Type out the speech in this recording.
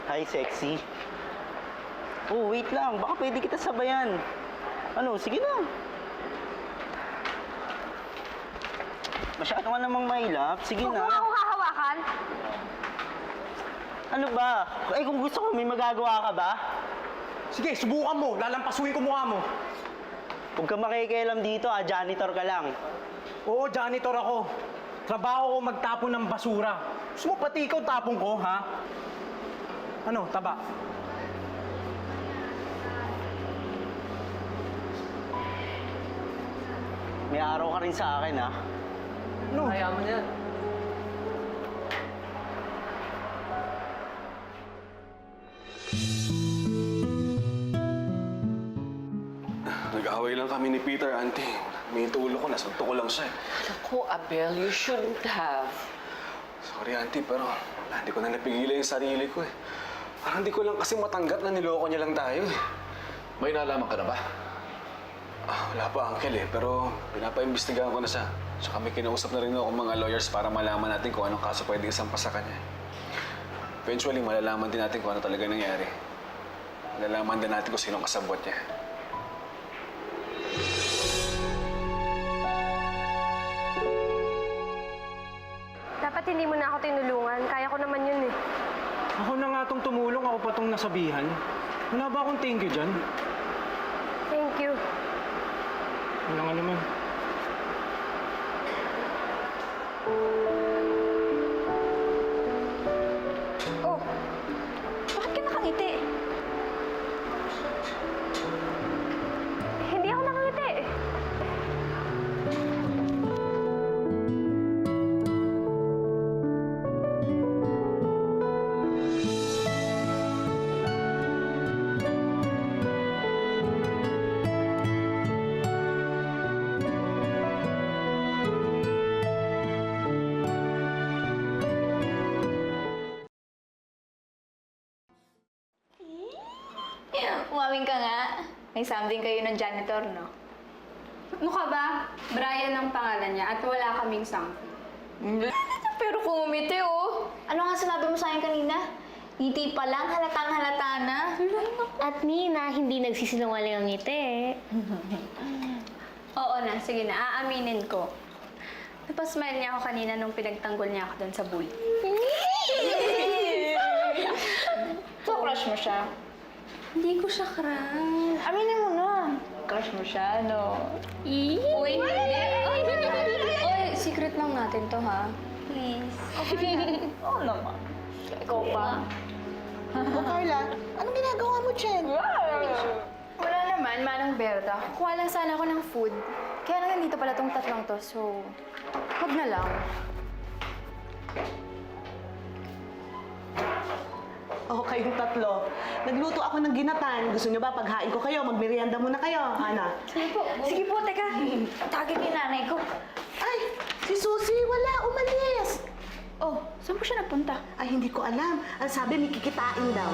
Hi, sexy. Oh, wait lang. Baka pwede kita sabayan. Ano, sige na. Masyado ka namang mailap. Sige Huwag na. mo nga akong hahawakan. Ano ba? Eh, kung gusto ko, may magagawa ka ba? Sige, subukan mo. Lalampasuin ko mukha mo. Huwag ka makikialam dito, janitor ka lang. Oo, janitor ako. Trabaho ko magtapon ng basura. Gusto mo pati ikaw tapon ko, ha? Ano, taba? May araw ka rin sa akin, ha? Ano? Kaya mo na yan. Nag-away lang kami ni Peter, auntie. May tulo ko, nasanto ko lang siya. Naku, Abel, you shouldn't have. Sorry, auntie, pero hindi ko na napigilan yung sarili ko eh. Parang hindi ko lang kasi matanggap na niloko niya lang tayo eh. May nalaman ka na ba? Wala pa, uncle eh, pero pinapaimbestigahan ko na siya. Tsaka may kinausap na rin ako mga lawyers para malaman natin kung anong kaso pwede isampa sa kanya. Eventually, malalaman din natin kung ano talaga nangyari. Malalaman din natin kung sinong kasabwat niya. Dapat hindi mo na ako tinulungan. Kaya ko naman yun eh. Ako na nga tong tumulong, ako pa tong nasabihan. Wala ba akong thank you dyan? Thank you. Wala nga naman. Oh, bakit ka nakangiti? Hindi ako nakangiti. Umaming ka nga. May something kayo ng janitor, no? Ano ka ba? Brian ang pangalan niya at wala kaming something. Pero kung umiti, oh. Ano nga sinabi mo sa akin kanina? Ngiti pa lang, halatang halata na. At Nina, hindi nagsisinungaling ang ngiti. Oo na, sige na, aaminin ko. Napasmile niya ako kanina nung pinagtanggol niya ako doon sa bully. So, crush mo siya? Hindi ko siya crush. Aminin mo na. Crush mo siya, no? Uy, hindi. Uy, secret lang natin to, ha? Please. Oo naman. Ikaw pa. O Carla, anong ginagawa mo dyan? Wala naman, Manang Berta. Kuha lang sana ako ng food. Kaya lang nandito pala tong tatlong to, so... Huwag na lang. O, kayong tatlo. Nagluto ako ng ginatan. Gusto nyo ba paghain ko kayo? Magmerienda muna kayo, Ana. Sige po, teka. Tagit yung nanay ko. Ay, si Susie, wala. Umalis. Oh, saan po siya nagpunta? Ay, hindi ko alam. Ang sabi, may kikitain daw.